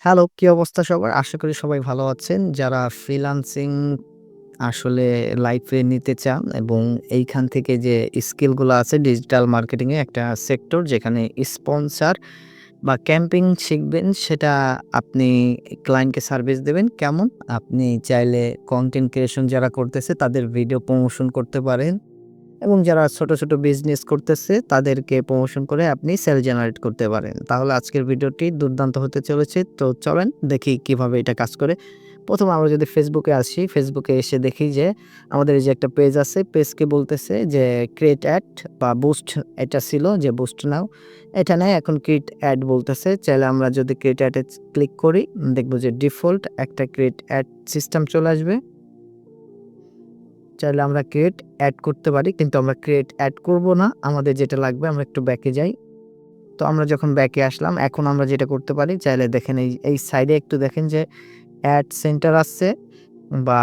Hello, কি অবস্থা সবার? আশা করি সবাই ভালো আছেন। যারা ফ্রিল্যান্সিং আসলে লাইফে নিতে চান এবং এইখান থেকে যে স্কিলগুলো আছে ডিজিটাল মার্কেটিং এ একটা সেক্টর যেখানে স্পন্সর বা ক্যাম্পিং শিখবেন সেটা আপনি ক্লায়েন্টকে সার্ভিস দেবেন কেমন? আপনি চাইলে কনটেন্ট ক্রিয়েশন যারা করতেছে তাদের ভিডিও প্রমোশন করতে পারেন। এবং যারা ছোট, ছোট বিজনেস করতেছে তাদেরকে প্রমোশন করে আপনি সেল জেনারেট করতে পারেন। তাহলে আজকের ভিডিওটি দুর্দান্ত হতে চলেছে। তো চলেন দেখি কিভাবে এটা কাজ করে। ১ম আমরা যদি ফেসবুকে আসি, ফেসবুকে এসে দেখি যে আমাদের এই যে একটা পেজ আছে, পেজকে বলতেছে যে ক্রিয়েট অ্যাড বা বুস্ট এটা ছিল যে বুস্ট নাও। এটা নাই এখন ক্রিয়েট অ্যাড বলতেছে। চাইলে আমরা যদি ক্রিয়েট অ্যাড এ ক্লিক করি দেখব যে ডিফল্ট একটা ক্রিয়েট অ্যাড সিস্টেম চলে আসবে। চাইলে আমরা ক্রিয়েট এড করতে পারি। কিন্তু আমরা ক্রিয়েট এড করব না। আমাদের যেটা লাগবে আমরা একটু ব্যাকে যাই। তো আমরা যখন ব্যাকে আসলাম এখন আমরা যেটা করতে পারি চাইলে দেখেন এই সাইডে একটু দেখেন যে এড সেন্টার আছে বা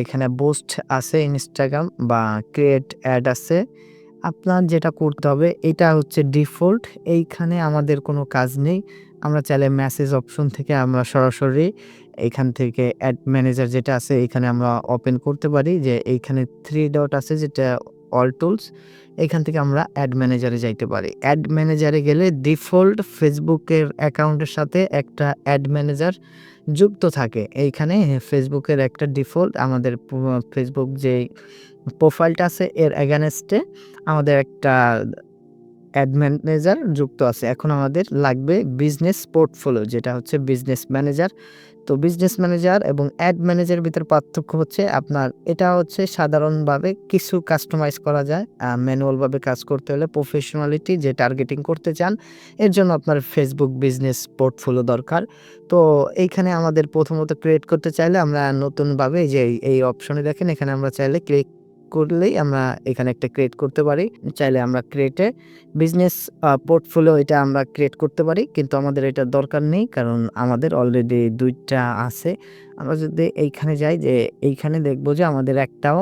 এখানে বুস্ট আছে Instagram বা ক্রিয়েট এড আছে। আপনার যেটা করতে হবে এটা হচ্ছে ডিফল্ট। এইখানে আমাদের কোনো কাজ নেই। আমরা চাইলে মেসেজ অপশন থেকে আমরা সরাসরি এইখান থেকে অ্যাড ম্যানেজার যেটা আছে এইখানে আমরা ওপেন করতে পারি যে এইখানে 3 ডট আছে যেটা অল টুলস। এইখান থেকে আমরা অ্যাড ম্যানেজারে যাইতে পারি। অ্যাড ম্যানেজারে গেলে ডিফল্ট ফেসবুকের অ্যাকাউন্টের সাথে একটা অ্যাড ম্যানেজার যুক্ত থাকে। এইখানে ফেসবুকের একটা ডিফল্ট আমাদের ফেসবুক যেই প্রোফাইলটা আছে এর এগেইনস্ট এ আমাদের একটা অ্যাড ম্যানেজার যুক্ত আছে। এখন আমাদের লাগবে বিজনেস পোর্টফোলিও যেটা হচ্ছে বিজনেস ম্যানেজার। তো বিজনেস ম্যানেজার এবং অ্যাড ম্যানেজারের ভিতরে পার্থক্য হচ্ছে আপনার এটা হচ্ছে সাধারণভাবে কিছু কাস্টমাইজ করা যায়। ম্যানুয়াল ভাবে কাজ করতে হলে প্রফেশনালিটি যে টার্গেটিং করতে চান এর জন্য আপনার ফেসবুক বিজনেস পোর্টফোলিও দরকার। তো এইখানে আমাদের প্রথমত ক্রিয়েট করতে চাইলে আমরা নতুনভাবে এই যে এই অপশনে দেখেন এখানে আমরা চাইলে ক্লিক করলেই আমরা এখানে একটা ক্রিয়েট করতে পারি। চাইলে আমরা ক্রিয়েটে বিজনেস পোর্টফোলিও এটা আমরা ক্রিয়েট করতে পারি। কিন্তু আমাদের এটার দরকার নেই। কারণ আমাদের অলরেডি ২ টা আছে। আমরা যদি এইখানে যাই যে এইখানে দেখব যে আমাদের একটাও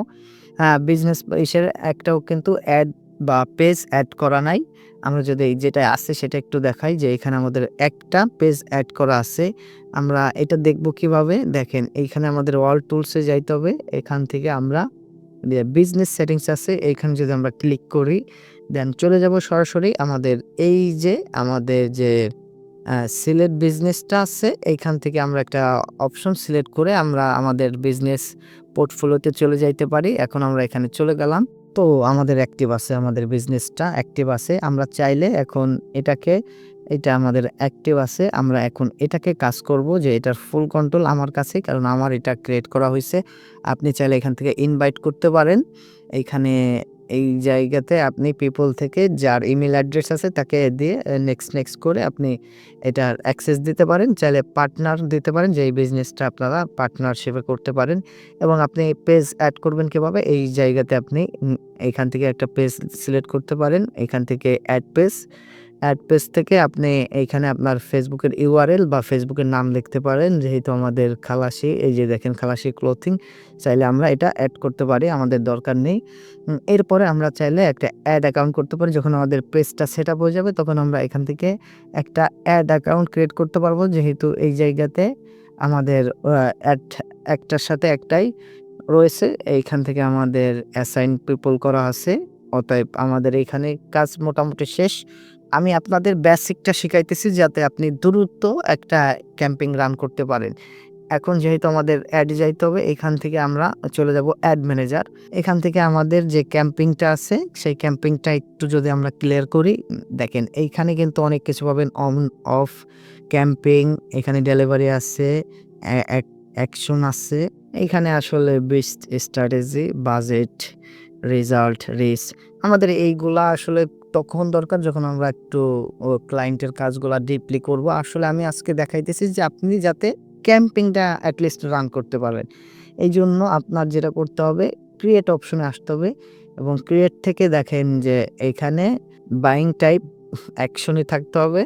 বিজনেস ইসের একটাও কিন্তু অ্যাড বা পেজ এড করা নাই। আমরা যদি এই যেটা আছে সেটা একটু দেখাই যে এখানে আমাদের একটা পেজ এড করা আছে। আমরা এটা দেখব কিভাবে? দেখেন এইখানে আমাদের অল টুলস এ যাইতে হবে। এখান থেকে আমরা বিজনেস সেটিংস আছে এইখানে যদি আমরা ক্লিক করি দেন চলে যাব সরাসরি আমাদের এই যে আমাদের যে সিলেক্ট বিজনেসটা আছে এইখান থেকে আমরা একটা অপশন সিলেক্ট করে আমরা আমাদের বিজনেস পোর্টফোলিওতে চলে যাইতে পারি। এখন আমরা এখানে চলে গেলাম। তো আমাদের অ্যাক্টিভ আছে আমাদের বিজনেসটা অ্যাক্টিভ আছে। আমরা চাইলে এখন এটাকে এটা আমাদের অ্যাক্টিভ আছে। আমরা এখন এটাকে কাজ করব যে এটার ফুল কন্ট্রোল আমার কাছে কারণ আমার এটা ক্রিয়েট করা হইছে। আপনি চাইলে এখান থেকে ইনভাইট করতে পারেন। এইখানে এই জায়গাতে আপনি পিপল থেকে যার ইমেইল অ্যাড্রেস আছে তাকে দিয়ে নেক্সট করে আপনি এটার অ্যাক্সেস দিতে পারেন। চাইলে পার্টনার দিতে পারেন যে এই বিজনেসটা আপনারা পার্টনারশিপে করতে পারেন এবং আপনি পেজ এড করবেন কিভাবে? এই জায়গাতে আপনি এখান থেকে একটা পেজ সিলেক্ট করতে পারেন। এখান থেকে এড পেজ থেকে আপনি এইখানে আপনার ফেসবুকের ইউআরএল বা ফেসবুকের নাম লিখতে পারেন। যেহেতু আমাদের খালাসি এই যে দেখেন খালাসি ক্লথিং চাইলে আমরা এটা এড করতে পারি। আমাদের দরকার নেই। এরপরে আমরা চাইলে একটা অ্যাড অ্যাকাউন্ট করতে পারি। যখন আমাদের পেজটা সেটআপ হয়ে যাবে তখন আমরা এখান থেকে একটা অ্যাড অ্যাকাউন্ট ক্রিয়েট করতে পারবো। যেহেতু এই জায়গাতে আমাদের অ্যাড একটার সাথে একটাই রয়েছে। এইখান থেকে আমাদের অ্যাসাইন পিপল করা আছে। অতএব আমাদের এইখানে কাজ মোটামুটি শেষ। আমি আপনাদের বেসিকটা শিখাইতেছি যাতে আপনি দ্রুত একটা ক্যাম্পিং রান করতে পারেন। এখন যেহেতু আমাদের অ্যাডে যাইতে হবে এখান থেকে আমরা চলে যাব অ্যাড ম্যানেজার। এখান থেকে আমাদের যে ক্যাম্পিংটা আছে সেই ক্যাম্পিংটা একটু যদি আমরা ক্লিয়ার করি, দেখেন এইখানে কিন্তু অনেক কিছু পাবেন অন অফ ক্যাম্পিং, এখানে ডেলিভারি আছে, অ্যাকশন আছে। এইখানে আসলে best strategy, budget, result, risk আমাদের এইগুলা আসলে তখন দরকার যখন আমরা একটু ক্লায়েন্টের কাজগুলা ডিপলি করব। আসলে আমি আজকে দেখাইতেছি যে আপনি যাতে ক্যাম্পিংটা এট লিস্ট রান করতে পারেন। এইজন্য আপনার যেটা করতে হবে ক্রিয়েট অপশনে আসতে হবে এবং ক্রিয়েট থেকে দেখেন যে এইখানে বাইং টাইপ অ্যাকশনে থাকতে হবে।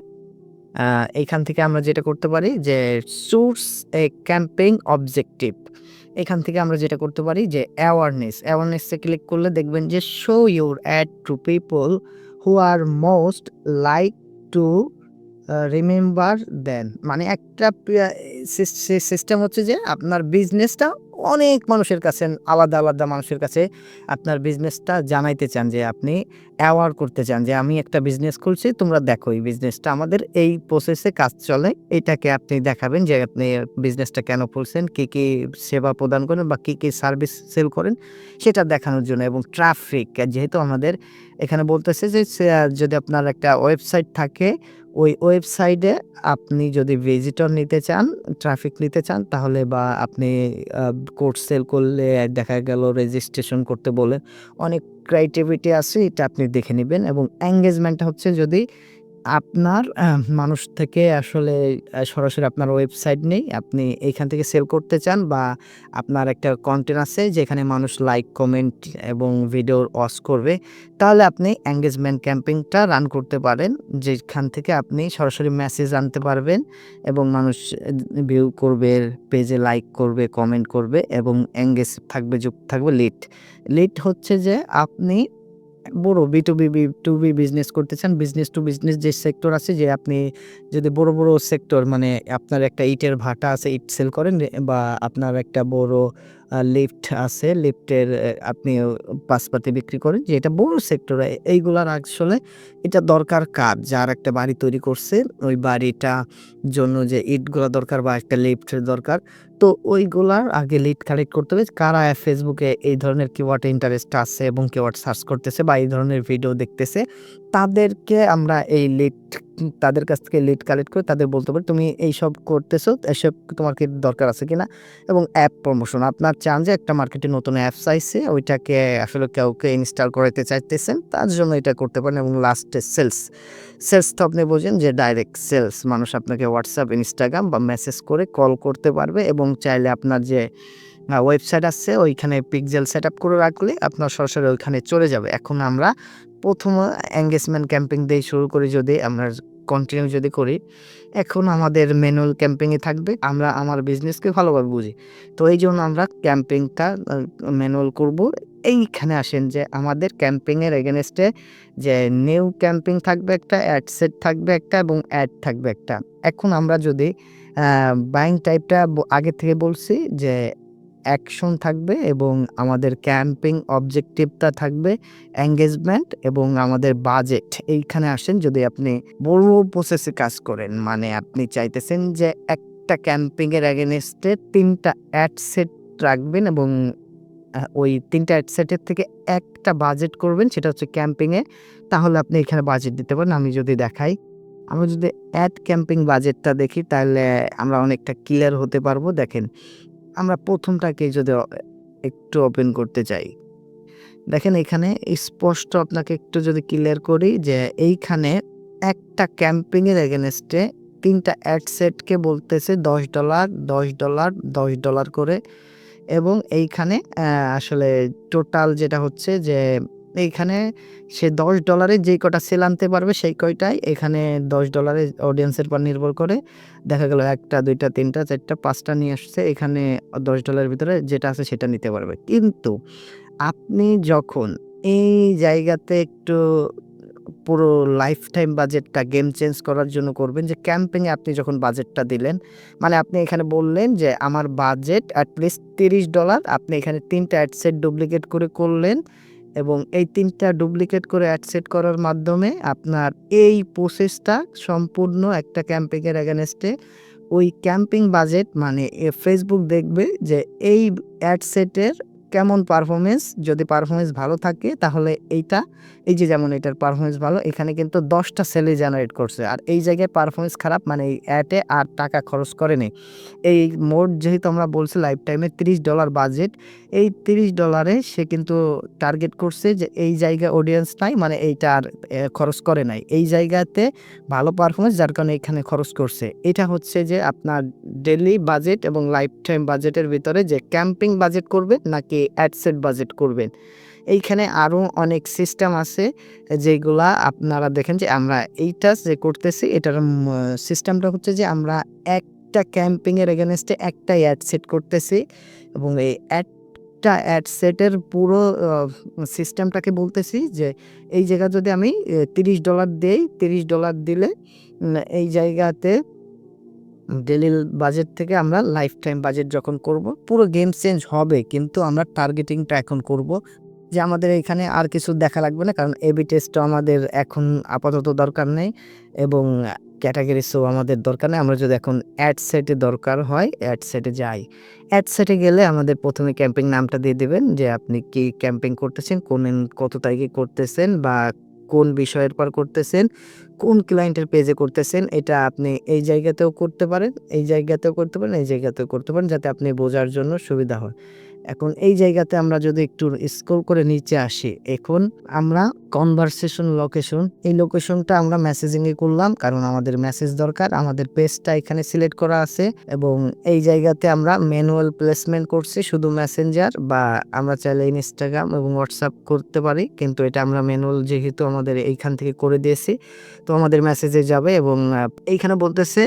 এইখান থেকে আমরা যেটা করতে পারি যে সোর্স এ ক্যাম্পেইন অবজেক্টিভ। এখান থেকে আমরা যেটা করতে পারি যে অ্যাওয়ারনেস এ ক্লিক করলে দেখবেন যে show your ad to people who are most like to remember then মানে একটা সিস্টেম হচ্ছে যে আপনার বিজনেসটা অনেক মানুষের কাছে আলাদা, আলাদা মানুষের কাছে আপনার বিজনেসটা জানাইতে চান যে আপনি অ্যাওয়ার করতে চান যে আমি একটা বিজনেস খুলছি তোমরা দেখো এই বিজনেসটা আমাদের এই প্রসেসে কাজ চলে। এটাকে আপনি দেখাবেন যে আপনি বিজনেসটা কেন খুলছেন, কি, কি সেবা প্রদান করেন বা কি, কি সার্ভিস সেল করেন সেটা দেখানোর জন্য এবং ট্রাফিক যেহেতু আমাদের এখানে বলতেছে যে যদি আপনার একটা ওয়েবসাইট থাকে ওই ওয়েবসাইটে আপনি যদি ভিজিটর নিতে চান, ট্রাফিক নিতে চান তাহলে বা আপনি আ কোর্স সেল করলে দেখা গেল রেজিস্ট্রেশন করতে বলে অনেক ক্রাইটেরিয়া আছে এটা আপনি দেখে নিবেন এবং এনগেজমেন্ট হচ্ছে যদি আপনার মানুষ থেকে আসলে সরাসরি আপনার ওয়েবসাইট নেই। আপনি এইখান থেকে সেল করতে চান বা আপনার একটা কনটেন্ট আছে যেখানে মানুষ লাইক, কমেন্ট এবং ভিডিওর ওয়াচ করবে। তাহলে আপনি এনগেজমেন্ট ক্যাম্পেইনটা রান করতে পারেন। যেখান থেকে আপনি সরাসরি মেসেজ আনতে পারবেন এবং মানুষ ভিউ করবে, পেজে লাইক করবে, কমেন্ট করবে এবং এনগেজ থাকবে, যুক্ত থাকবে লিড। লিড হচ্ছে যে আপনি বড় B2B B2B বিজনেস করতে চান, বিজনেস টু বিজনেস যে সেক্টর আছে যে আপনি যদি বড়, বড় সেক্টর মানে আপনার একটা ইটের ভাটা আছে, ইট সেল করেন বা আপনার একটা বড় লিফট আছে, লিফটের আপনি পাসপাতি বিক্রি করেন যে এটা বড় সেক্টর এইগুলার আসলে এটা দরকার কার? যার একটা বাড়ি তৈরি করছে, ওই বাড়িটা জন্য যে ইটগুলা দরকার বা একটা লিফটের দরকার। তো ওইগুলার আগে লিড কালেক্ট করতে হবে। কারা ফেসবুকে এই ধরনের কিওয়ার্ড ইন্টারেস্ট আছে এবং কিওয়ার্ড সার্চ করতেছে বা এই ধরনের ভিডিও দেখতেছে, তাদেরকে আমরা এই লিড তাদের কাছ থেকে লিড কালেক্ট করে তাদের বলতে পারি, "তুমি এইসব করতেছো, এসব তোমার কি দরকার আছে কিনা?" এবং অ্যাপ প্রমোশন। আপনার চান যে একটা মার্কেটে নতুন অ্যাপস আইছে, ওইটাকে আসলে কাউকে ইনস্টল করাইতে চাইতেছেন, তার জন্য এটা করতে পারেন এবং লাস্টে সেলস। সেলস তো আপনি বোঝেন যে ডাইরেক্ট সেলস। মানুষ আপনাকে WhatsApp, Instagram বা মেসেজ করে কল করতে পারবে এবং চাইলে আপনার যে ওয়েবসাইট আছে ওইখানে পিক্সেল সেটআপ করে রাখলে আপনার সরাসরি ওইখানে চলে যাবে। এখন আমরা ১ম এনগেজমেন্ট ক্যাম্পেইন দিয়ে শুরু করি যদি আমরা কন্টিনিউ যদি করি, এখন আমাদের ম্যানুয়াল ক্যাম্পেইন এ থাকবে। আমরা আমার বিজনেসকে ভালোভাবে বুঝি। তো এইজন্য আমরা ক্যাম্পেইনটা ম্যানুয়াল করব। এইখানে আসেন যে আমাদের ক্যাম্পেইন এর এগেইনস্ট এ যে নিউ ক্যাম্পেইন থাকবে একটা, অ্যাড সেট থাকবে একটা এবং অ্যাড থাকবে একটা। এখন আমরা যদি আ বাইং টাইপটা আগে থেকে বলছি যে অ্যাকশন থাকবে এবং আমাদের ক্যাম্পেইন অবজেক্টিভটা থাকবে এনগেজমেন্ট এবং আমাদের বাজেট। এইখানে আসেন যদি আপনি বড় প্রসেসে কাজ করেন, মানে আপনি চাইতেছেন যে একটা ক্যাম্পেইন এর এগেইনস্ট এ ৩ টা অ্যাড সেট রাখবেন এবং ওই ৩ টা অ্যাড সেটের থেকে একটা বাজেট করবেন সেটা হচ্ছে ক্যাম্পেইন এ। তাহলে আপনি এখানে বাজেট দিতে পারেন। আমি যদি দেখাই, আমরা যদি অ্যাড ক্যাম্পেইন বাজেটটা দেখি তাহলে আমরা অনেকটা ক্লিয়ার হতে পারবো। দেখেন, আমরা ১ম টাকেই যদি একটু ওপেন করতে চাই। দেখেন এখানে স্পষ্ট আপনাকে একটু যদি ক্লিয়ার করি যে এইখানে একটা ক্যাম্পেইন এর এগেইনস্ট এ ৩ টা অ্যাড সেটকে বলতেছে $10, $10, $10 করে এবং এইখানে আসলে টোটাল যেটা হচ্ছে যে এইখানে সে $10 এ যেই কটা সেল আনতে পারবে সেই কয়টাই এখানে $10 এর অডিয়েন্সের উপর নির্ভর করে দেখা গেল ১ টা, ২ টা, ৩ টা, ৪ টা, ৫ টা নিয়ে আসছে। এখানে $10 এর ভিতরে যেটা আছে সেটা নিতে পারবে। কিন্তু আপনি যখন এই জায়গাতে একটু পুরো লাইফ টাইম বাজেটটা গেম চেঞ্জ করার জন্য করবেন যে ক্যাম্পেইন এ আপনি যখন বাজেটটা দিলেন, মানে আপনি এখানে বললেন যে আমার বাজেট এট লিস্ট $30 আপনি এখানে ৩ টা অ্যাড সেট ডুপ্লিকেট করে করলেন এবং এই ৩ টা ডুপ্লিকেট করে অ্যাড সেট করার মাধ্যমে আপনার এই প্রসেসটা সম্পূর্ণ একটা ক্যাম্পেইন এর এগেইনস্ট এ ওই ক্যাম্পেইন বাজেট মানে Facebook দেখবে যে এই অ্যাড সেটের কেমন পারফরম্যান্স, যদি পারফরম্যান্স ভালো থাকে তাহলে এইটা এই যে যেমন এটার পারফরম্যান্স ভালো এখানে কিন্তু ১০ টা সেলই জেনারেট করছে। আর এই জায়গায় পারফরম্যান্স খারাপ মানে এই অ্যাডে আর টাকা খরচ করেনি। এই মোট যেহেতু আমরা বলছি লাইফ টাইমে $30 বাজেট, এই $30 এ সে কিন্তু টার্গেট করছে যে এই জায়গায় অডিয়েন্স নাই মানে এইটা আর খরচ করে নাই। এই জায়গাতে ভালো পারফরম্যান্স যার কারণে এখানে খরচ করছে। এটা হচ্ছে যে আপনার ডেইলি বাজেট এবং লাইফ টাইম বাজেটের ভিতরে যে ক্যাম্পেইন বাজেট করবেন নাকি অ্যাডসেট বাজেট করবেন। এইখানে আরো অনেক সিস্টেম আছে যেগুলা আপনারা দেখেন যে আমরা এইটা যে করতেছি এটার সিস্টেমটা হচ্ছে যে আমরা একটা ক্যাম্পেইন এর এগেইনস্ট এ একটাই অ্যাড সেট করতেছি এবং এই অ্যাড একটা অ্যাড সেটের পুরো সিস্টেমটাকে বলতেছি যে এই জায়গায় যদি আমি $30 দেই, $30 দিলে এই জায়গাতে ডেইলি বাজেট থেকে আমরা লাইফ টাইম বাজেট যখন করব, পুরো গেম চেঞ্জ হবে। কিন্তু আমরা টার্গেটিংটা এখন করব যে আমাদের এখানে আর কিছু দেখা লাগবে না। কারণ এবি টেস্টও আমাদের এখন আপাতত দরকার নেই এবং ক্যাটেগরিসও আমাদের দরকার নেই। আমরা যদি এখন অ্যাড সেটে দরকার হয়, অ্যাড সেটে যাই। অ্যাড সেটে গেলে আমাদের ১ম এ ক্যাম্পিং নামটা দিয়ে দিবেন যে আপনি কি ক্যাম্পিং করতেছেন, কত তারিখে করতেছেন বা কোন বিষয়ের পর করতেছেন, কোন ক্লায়েন্টের পেজে করতেছেন। এটা আপনি এই জায়গাতেও করতে পারেন, এই জায়গাতেও করতে পারেন, এই জায়গাতেও করতে পারেন যাতে আপনি বোঝার জন্য সুবিধা হয়। এখন এই জায়গাতে আমরা যদি একটু স্ক্রল করে নিচে আসি, এখন আমরা কনভারসেশন লোকেশন, এই লোকেশনটা আমরা মেসেজিং এ করলাম কারণ আমাদের মেসেজ দরকার। আমাদের পেজটা এখানে সিলেক্ট করা আছে এবং এই জায়গাতে আমরা ম্যানুয়াল প্লেসমেন্ট করছি শুধু মেসেঞ্জার বা আমরা চাইলে ইনস্টাগ্রাম এবং হোয়াটসঅ্যাপ করতে পারি। কিন্তু এটা আমরা ম্যানুয়াল যেহেতু আমাদের এইখান থেকে করে দিয়েছি, তো আমাদের মেসেজে যাবে এবং এইখানে বলতেছে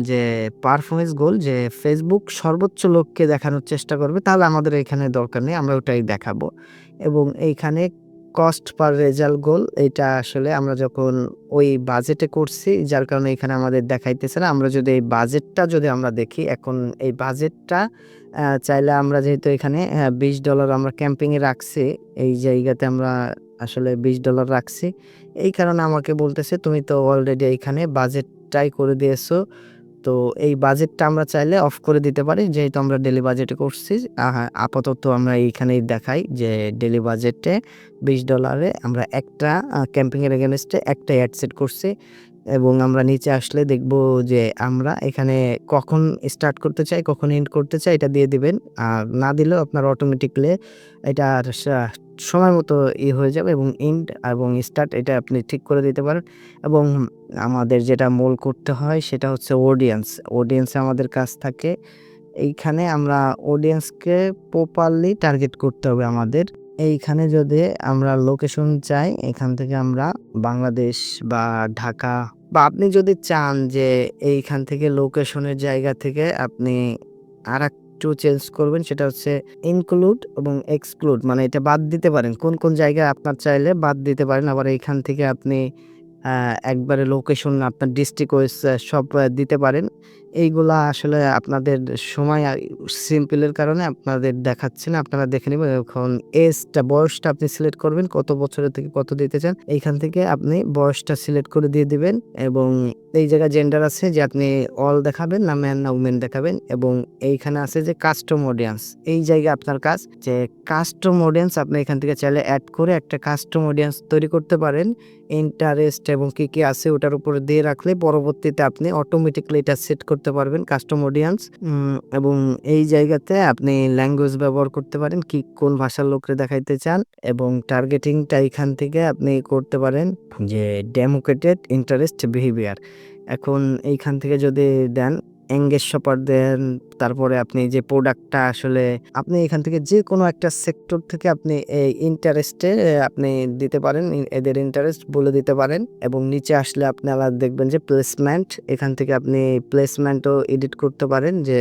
যে পারফরম্যান্স গোল যে ফেসবুক সর্বোচ্চ লোককে দেখানোর চেষ্টা করবে। তাহলে আমাদের এখানে দরকার নেই, আমরা ওটাই দেখাবো। এবং এইখানে কস্ট পার রেজাল্ট গোল, এটা আসলে আমরা যখন ওই বাজেটে করছি যার কারণে এখানে আমাদের দেখাইতেছে না। আমরা যদি এই বাজেটটা যদি আমরা দেখি, এখন এই বাজেটটা চাইলে আমরা যেহেতু এখানে $20 আমরা ক্যাম্পিং এ রাখছি, এই জায়গাতে আমরা আসলে $20 রাখছি। এই কারণে আমাকে বলতেছে তুমি তো অলরেডি এইখানে বাজেটটাই করে দিয়েছো। তো এই বাজেটটা আমরা চাইলে অফ করে দিতে পারি যেহেতু আমরা ডেইলি বাজেটে করছি। আপাতত আমরা এইখানেই দেখাই যে ডেইলি বাজেটে $20 এ আমরা একটা ক্যাম্পিং এর এগেইনস্টে একটা অ্যাড সেট করছি এবং আমরা নিচে আসলে দেখব যে আমরা এখানে কখন স্টার্ট করতে চাই, কখন এন্ড করতে চাই এটা দিয়ে দিবেন। আর না দিলেও আপনার অটোমেটিক্যালি এটার সময় মতো হয়ে যাবে এবং এন্ড এবং স্টার্ট এটা আপনি ঠিক করে দিতে পারেন। এবং আমাদের যেটা মূল করতে হয় সেটা হচ্ছে অডিয়েন্স। অডিয়েন্সে আমাদের কাজ থাকে। এইখানে আমরা অডিয়েন্সকে প্রপারলি টার্গেট করতে হবে আমাদের। এইখানে যদি আমরা লোকেশন চাই, এখান থেকে আমরা বাংলাদেশ বা ঢাকা বা আপনি যদি চান যে এইখান থেকে লোকেশনের জায়গা থেকে আপনি আরেকটু চেঞ্জ করবেন সেটা হচ্ছে ইনক্লুড এবং এক্সক্লুড, মানে এটা বাদ দিতে পারেন। কোন জায়গায় আপনার চাইলে বাদ দিতে পারেন। আবার এইখান থেকে আপনি একবারে লোকেশন আপনার ডিস্ট্রিক্ট ওয়াইজ সব দিতে পারেন। এইগুলা আসলে আপনাদের সময় সিম্পলের কারণে আপনাদের দেখাচ্ছে না। আপনারা দেখে নিবেন। এখন বয়সটা আপনি সিলেক্ট করবেন কত বছরের থেকে কত দিতে চান। এইখান থেকে আপনি বয়সটা সিলেক্ট করে দিয়ে দিবেন এবং এই জায়গায় জেন্ডার আছে যে আপনি অল দেখাবেন না ম্যান না উমেন দেখাবেন এবং এইখানে আছে যে কাস্টম অডিয়েন্স। এই জায়গায় আপনার কাজ যে কাস্টম অডিয়েন্স আপনি এখান থেকে চাইলে এড করে একটা কাস্টম অডিয়েন্স তৈরি করতে পারেন। ইন্টারেস্ট এবং কি আছে ওটার উপরে দিয়ে রাখলে পরবর্তীতে আপনি অটোমেটিক্যালি এটা সেট করতে পারবেন কাস্টম অডিয়েন্স। এবং এই জায়গাতে আপনি ল্যাঙ্গুয়েজ ব্যবহার করতে পারেন কোন ভাষার লোকরে দেখাইতে চান এবং টার্গেটিংটা এখান থেকে আপনি করতে পারেন যে ডেমোক্রেটেড ইন্টারেস্ট বিহেভিয়ার। এখন এইখান থেকে যদি দেন এঙ্গেজ শপার দেন, তারপরে আপনি যে প্রোডাক্টটা আসলে আপনি এখান থেকে যে কোনো একটা সেক্টর থেকে আপনি এই ইন্টারেস্টে আপনি দিতে পারেন, এদের ইন্টারেস্ট বলে দিতে পারেন এবং নিচে আসলে আপনারা দেখবেন যে প্লেসমেন্ট, এখান থেকে আপনি প্লেসমেন্টও এডিট করতে পারেন যে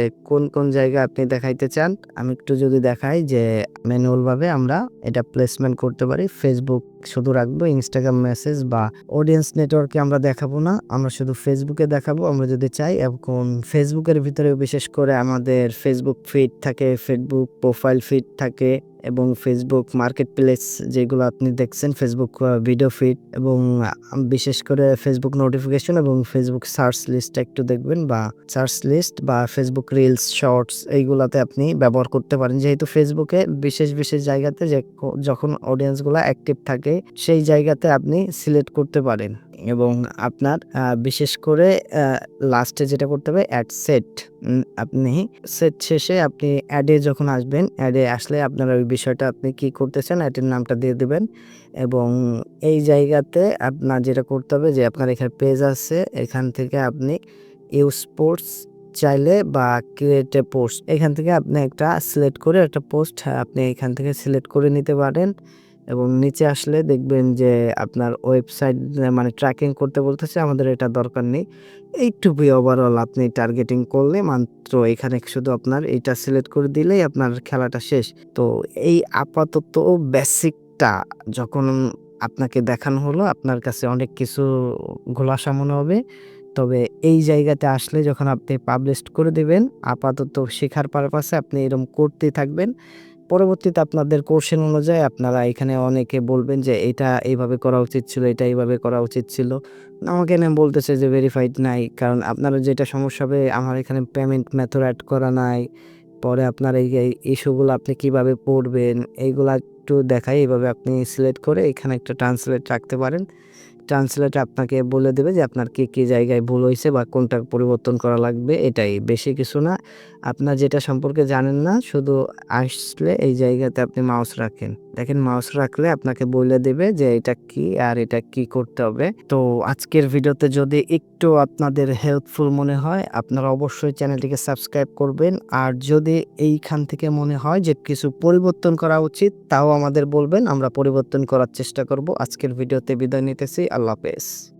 কোন জায়গায় আপনি দেখাইতে চান। আমি একটু যদি দেখাই যে ম্যানুয়ালভাবে আমরা এটা প্লেসমেন্ট করতে পারি। ফেসবুক শুধু রাখবো, ইনস্টাগ্রাম মেসেজ বা অডিয়েন্স নেটওয়ার্কে আমরা দেখাবো না, আমরা শুধু ফেসবুকে দেখাবো আমরা যদি চাই। এখন ফেসবুকের ভিতরে বিশেষ করে আমাদের ফেসবুক ফিড থাকে, ফেসবুক প্রোফাইল ফিড থাকে এবং ফেসবুক মার্কেট প্লেস যেগুলো আপনি দেখছেন, ফেসবুক ভিডিও ফিড এবং বিশেষ করে ফেসবুক নোটিফিকেশন এবং ফেসবুক সার্চ লিস্টটা একটু দেখবেন বা সার্চ লিস্ট বা ফেসবুক রিলস শর্টস এইগুলাতে আপনি ব্যবহার করতে পারেন। যেহেতু ফেসবুকে বিশেষ জায়গাতে যে যখন অডিয়েন্সগুলো অ্যাক্টিভ থাকে সেই জায়গাতে আপনি সিলেক্ট করতে পারেন এবং আপনার বিশেষ করে লাস্টে যেটা করতে হবে অ্যাড সেট। আপনি সেট শেষে আপনি অ্যাডে যখন আসবেন, অ্যাডে আসলে আপনার ওই বিষয়টা আপনি কি করতে চান অ্যাডের নামটা দিয়ে দিবেন এবং এই জায়গাতে আপনার যেটা করতে হবে যে আপনার এখানে পেজ আছে, এখান থেকে আপনি ইউজ পোস্ট চাইলে বা ক্রিয়েট এ পোস্ট এখান থেকে আপনি একটা সিলেক্ট করে একটা পোস্ট আপনি এখান থেকে সিলেক্ট করে নিতে পারেন এবং নিচে আসলে দেখবেন যে আপনার ওয়েবসাইট মানে ট্র্যাকিং করতে বলতেছে, আমাদের এটা দরকার নেই। এইটুকুই ওভারঅল আপনি টার্গেটিং করলে মাত্র এখানে শুধু আপনার এইটা সিলেক্ট করে দিলেই আপনার খেলাটা শেষ। তো এই আপাতত বেসিকটা যখন আপনাকে দেখানো হলো, আপনার কাছে অনেক কিছু ঘোলাসা মনে হবে। তবে এই জায়গাতে আসলে যখন আপনি পাবলিশড করে দিবেন, আপাতত শেখার পারপাসে আপনি এরকম করতেই থাকবেন। পরবর্তীতে আপনাদের কোশ্চেন অনুযায়ী আপনারা এখানে অনেকে বলবেন যে এটা এইভাবে করা উচিত ছিল, এটা এইভাবে করা উচিত ছিল। আমাকে এনে বলতেছে যে ভেরিফাইড নাই। কারণ আপনারা যেটা সমস্যা হবে, আমার এখানে পেমেন্ট মেথড এড করা নাই। পরে আপনার এই ইস্যুগুলো আপনি কিভাবে পড়বেন এইগুলা একটু দেখাই। এভাবে আপনি সিলেক্ট করে এখানে একটা ট্রান্সলেট রাখতে পারেন। ট্রান্সলেট আপনাকে বলে দেবে যে আপনার কি জায়গায় ভুল হইছে বা কোনটা পরিবর্তন করা লাগবে, এটাই। বেশি কিছু না। আপনার যেটা সম্পর্কে জানেন না, শুধু আসলে এই জায়গাতে আপনি মাউস রাখেন। দেখেন মাউস রাখলে আপনাকে বলে দেবে যে এটা কি আর এটা কি করতে হবে। তো আজকের ভিডিওতে যদি একটু আপনাদের হেল্পফুল মনে হয়, আপনারা অবশ্যই চ্যানেলটিকে সাবস্ক্রাইব করবেন। আর যদি এইখান থেকে মনে হয় যে কিছু পরিবর্তন করা উচিত, তাও আমাদের বলবেন, আমরা পরিবর্তন করার চেষ্টা করব। আজকের ভিডিওতে বিদায় নিতেছি। আল্লাহ হাফেজ।